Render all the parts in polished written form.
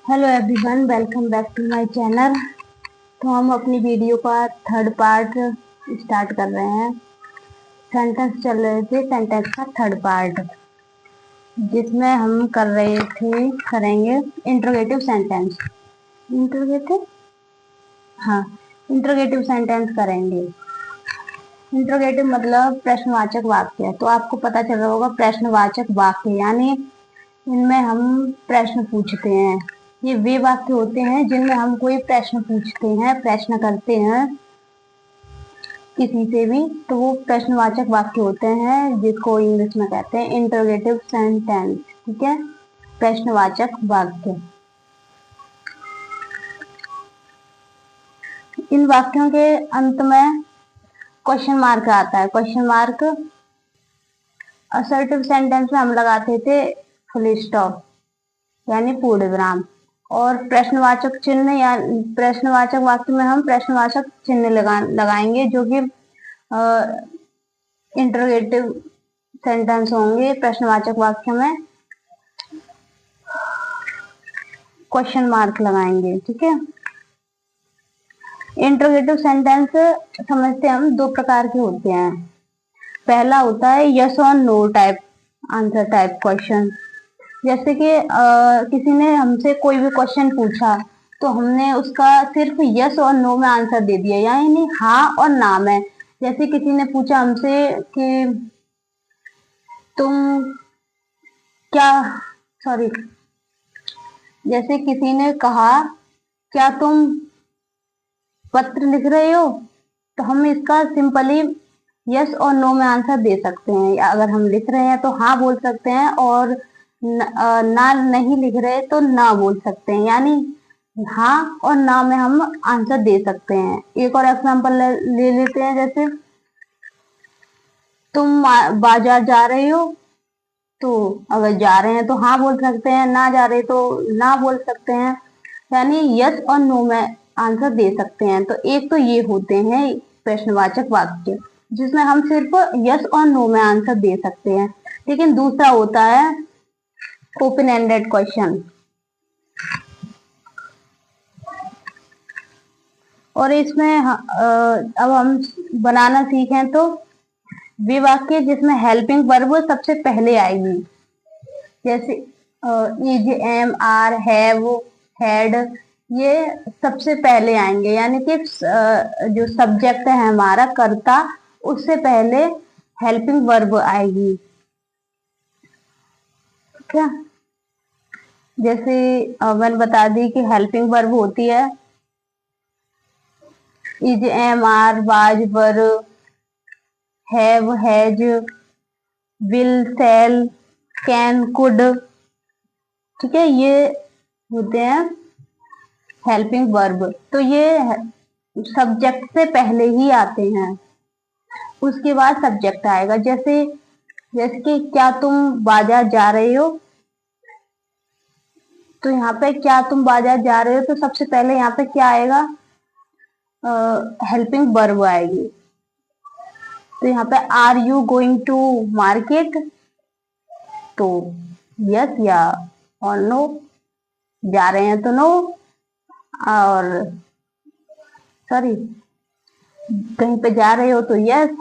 Hello everyone, welcome back to my channel. तो हम अपनी वीडियो का थर्ड पार्ट स्टार्ट कर रहे हैं। सेंटेंस चल रहे थे, सेंटेंस का थर्ड पार्ट, जिसमें हम करेंगे इंट्रोगेटिव सेंटेंस। इंट्रोगेटिव, हाँ, इंट्रोगेटिव सेंटेंस करेंगे। इंट्रोगेटिव मतलब प्रश्नवाचक वाक्य। तो आपको पता चल रहा होगा, प्रश्नवाचक वाक्य यानी इनमें हम प्रश्न पूछते हैं। ये वे वाक्य होते हैं जिनमें हम कोई प्रश्न पूछते हैं, प्रश्न करते हैं किसी से भी, तो वो प्रश्नवाचक वाक्य होते हैं, जिसको इंग्लिश में कहते हैं इंटरोगेटिव सेंटेंस। ठीक है, प्रश्नवाचक वाक्य। इन वाक्यों के अंत में क्वेश्चन मार्क आता है। क्वेश्चन मार्क असर्टिव सेंटेंस में हम लगाते थे फुल स्टॉप यानी पूर्ण विराम, और प्रश्नवाचक चिन्ह या प्रश्नवाचक वाक्य में हम प्रश्नवाचक चिन्ह लगाएंगे, जो कि इंटरोगेटिव सेंटेंस होंगे। प्रश्नवाचक वाक्य में क्वेश्चन मार्क लगाएंगे। ठीक है, इंटरोगेटिव सेंटेंस समझते हम दो प्रकार के होते हैं। पहला होता है यस और no type answer type question. जैसे कि किसी ने हमसे कोई भी क्वेश्चन पूछा, तो हमने उसका सिर्फ यस और नो में आंसर दे दिया, यानी हाँ और ना में। जैसे किसी ने पूछा हमसे कि तुम क्या, सॉरी, जैसे किसी ने कहा क्या तुम पत्र लिख रहे हो, तो हम इसका सिंपली यस और नो में आंसर दे सकते हैं। या अगर हम लिख रहे हैं तो हाँ बोल सकते हैं, और ना नहीं लिख रहे तो ना बोल सकते हैं, यानी हाँ और ना में हम आंसर दे सकते हैं। एक और एग्जांपल ले लेते हैं, जैसे तुम बाजार जा रहे हो, तो अगर जा रहे हैं तो हाँ बोल सकते हैं, ना जा रहे तो ना बोल सकते हैं, यानी यस और नो में आंसर दे सकते हैं। तो एक तो ये होते हैं प्रश्नवाचक वाक्य, जिसमें हम सिर्फ यस और नो में आंसर दे सकते हैं। लेकिन दूसरा होता है ओपन एंडेड क्वेश्चन, और इसमें अब हम बनाना सीखें तो वे वाक्य जिसमें हेल्पिंग वर्ब सबसे पहले आएगी, जैसे is, am, are, have, had, ये सबसे पहले आएंगे। यानी कि जो सब्जेक्ट है हमारा कर्ता, उससे पहले हेल्पिंग वर्ब आएगी। क्या, जैसे मैंने बता दी कि हेल्पिंग वर्ब होती है is, am, are, was, were, have, has, will, shall, can, could. ठीक है, ये होते हैं हेल्पिंग वर्ब। तो ये सब्जेक्ट से पहले ही आते हैं, उसके बाद सब्जेक्ट आएगा। जैसे जैसे कि क्या तुम बाजार जा रहे हो, तो यहाँ पे क्या तुम बाजार जा रहे हो, तो सबसे पहले यहाँ पे क्या आएगा, हेल्पिंग वर्ब आएगी। तो यहाँ पे are you going to market, तो यस या और नो, जा रहे हैं तो नो, और सॉरी, कहीं पे जा रहे हो तो यस,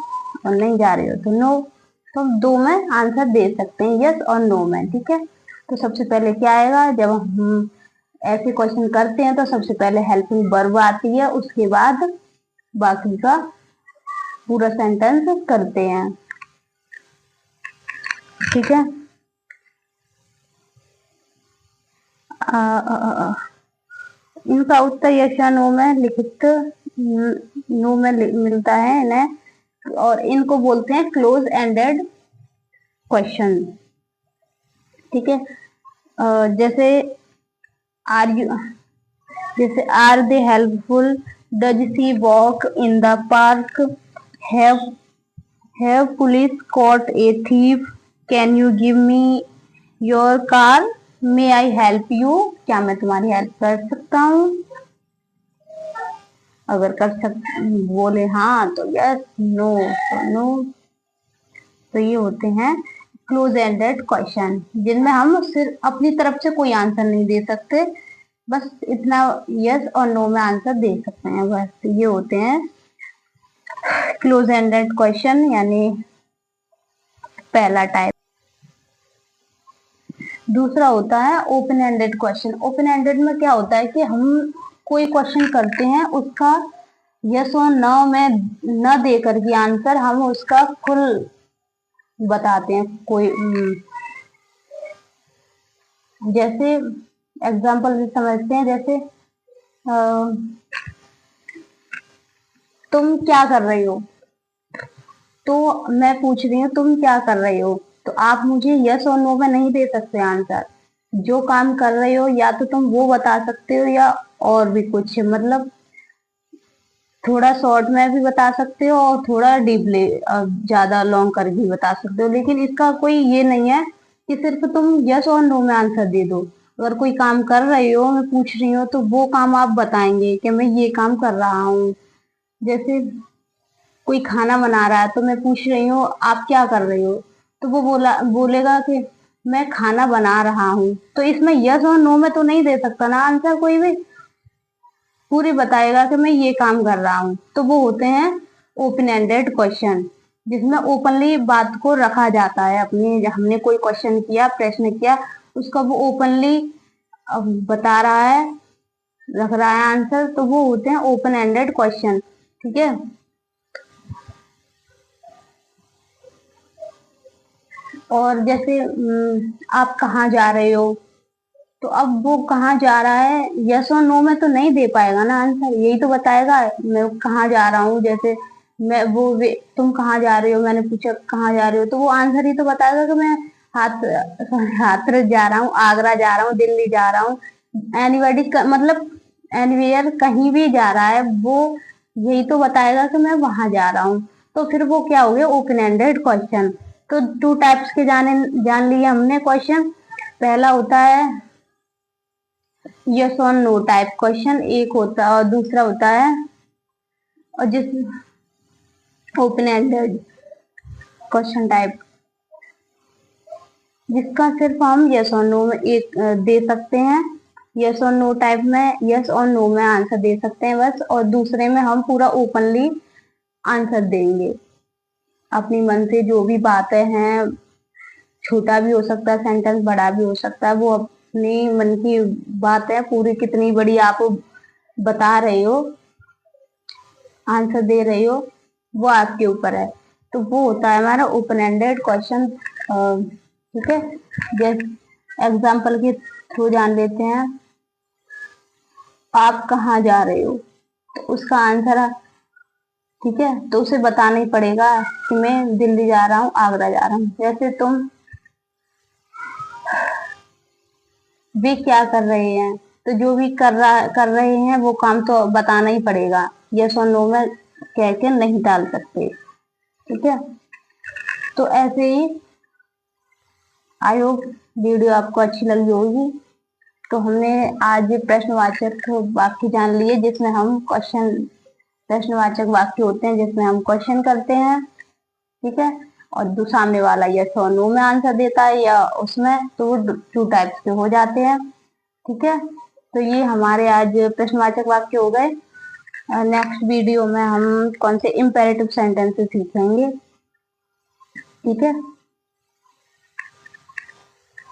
और नहीं जा रहे हो तो नो। तो हम दो में आंसर दे सकते हैं, यस और नो में। ठीक है, तो सबसे पहले क्या आएगा, जब हम ऐसे क्वेश्चन करते हैं तो सबसे पहले हेल्पिंग वर्ब आती है, उसके बाद बाकी का पूरा सेंटेंस करते हैं। ठीक है, इनका उत्तर यस या नो में लिखित नो में मिलता है इन्हें, और इनको बोलते हैं क्लोज एंडेड क्वेश्चन। ठीक है, जैसे आर यू, जैसे are they helpful, does she walk in the park, have have police caught a thief, can you give me your car, may I help you, क्या मैं तुम्हारी हेल्प कर सकता हूँ। अगर कर सक बोले हाँ तो यस, नो तो नो। तो ये होते हैं क्लोज एंडेड क्वेश्चन, जिनमें हम सिर्फ अपनी तरफ से कोई आंसर नहीं दे सकते, बस इतना यस और नो में आंसर दे सकते हैं। बस ये होते हैं क्लोज एंडेड क्वेश्चन, यानी पहला टाइप। दूसरा होता है open ended question. Open ended में क्या होता है कि हम कोई क्वेश्चन करते हैं, उसका यस और नो में न दे करके आंसर हम उसका फुल बताते हैं। कोई जैसे एग्जांपल से समझते हैं, जैसे तुम क्या कर रही हो, तो मैं पूछ रही हूँ तुम क्या कर रही हो, तो आप मुझे यस और नो में नहीं दे सकते आंसर। जो काम कर रहे हो या तो तुम वो बता सकते हो या और भी कुछ, मतलब थोड़ा शॉर्ट में भी बता सकते हो और थोड़ा डीपली ज्यादा लॉन्ग कर भी बता सकते हो। लेकिन इसका कोई ये नहीं है कि सिर्फ तुम यस और नो में आंसर दे दो। अगर कोई काम कर रही हो, मैं पूछ रही हूँ, तो वो काम आप बताएंगे कि मैं ये काम कर रहा हूँ। जैसे कोई खाना बना रहा है, तो मैं पूछ रही हूँ आप क्या कर रही हो, तो वो बोलेगा कि मैं खाना बना रहा हूँ। तो इसमें यस और नो में तो नहीं दे सकता ना आंसर कोई भी, पूरी बताएगा कि मैं ये काम कर रहा हूँ। तो वो होते हैं ओपन एंडेड क्वेश्चन, जिसमें ओपनली बात को रखा जाता है। अपनी हमने कोई क्वेश्चन किया, प्रश्न किया, उसका वो ओपनली बता रहा है, रख रहा है आंसर, तो वो होते हैं ओपन एंडेड क्वेश्चन। ठीक है। और जैसे आप कहाँ जा रहे हो, तो अब वो कहाँ जा रहा है, यस और नो में तो नहीं दे पाएगा ना आंसर, यही तो बताएगा मैं कहाँ जा रहा हूँ। जैसे मैं तुम कहाँ जा रहे हो, मैंने पूछा कहाँ जा रहे हो, तो वो आंसर ही तो बताएगा कि मैं हाथरस जा रहा हूँ, आगरा जा रहा हूँ, दिल्ली जा रहा हूँ, एनीबॉडी मतलब एनीवेयर, कहीं भी जा रहा है, वो यही तो बताएगा कि मैं वहां जा रहा हूँ। तो फिर वो क्या हो गया, ओपन एंडेड क्वेश्चन। तो टू टाइप्स के जान लिए हमने क्वेश्चन। पहला होता है यस और नो टाइप क्वेश्चन, एक होता है, और दूसरा होता है और जिस ओपन एंडेड क्वेश्चन टाइप, जिसका सिर्फ हम यस और नो में एक दे सकते हैं। यस और नो टाइप में यस और नो में आंसर दे सकते हैं बस, और दूसरे में हम पूरा ओपनली आंसर देंगे अपनी मन से। जो भी बातें हैं, छोटा भी हो सकता है सेंटेंस, बड़ा भी हो सकता है, वो अपनी मन की बात है पूरी, कितनी बड़ी आप बता रहे हो, आंसर दे रही हो, वो आपके ऊपर है। तो वो होता है हमारा ओपन एंडेड क्वेश्चन। ठीक है। जैसे एग्जाम्पल के थ्रू जान लेते हैं, आप कहाँ जा रहे हो, तो उसका आंसर है, ठीक है, तो उसे बताना ही पड़ेगा कि मैं दिल्ली जा रहा हूँ, आगरा जा रहा हूँ। जैसे तुम वे क्या कर रहे हैं, तो जो भी कर रहे हैं वो काम तो बताना ही पड़ेगा, यस और नो में कह के नहीं टाल सकते। ठीक है। तो ऐसे ही आई होप वीडियो आपको अच्छी लगी होगी। तो हमने आज प्रश्नवाचक वाक्य जान लिए, जिसमें हम प्रश्नवाचक वाक्य होते हैं जिसमें हम क्वेश्चन करते हैं। ठीक है। और जो सामने वाला यस और नो में आंसर देता है या उसमें, तो वो टू टाइप्स के हो जाते हैं। ठीक है। तो ये हमारे आज प्रश्नवाचक वाक्य हो गए। नेक्स्ट वीडियो में हम कौन से इम्पेरेटिव सेंटेंसेस सीखेंगे। ठीक है।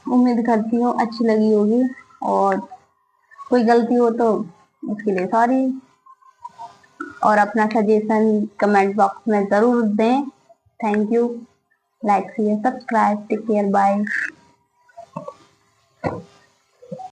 उम्मीद करती हूँ अच्छी लगी होगी, और कोई गलती हो तो उसके लिए सॉरी, और अपना सजेशन कमेंट बॉक्स में जरूर दें। Thank you. Like share subscribe, take care, bye.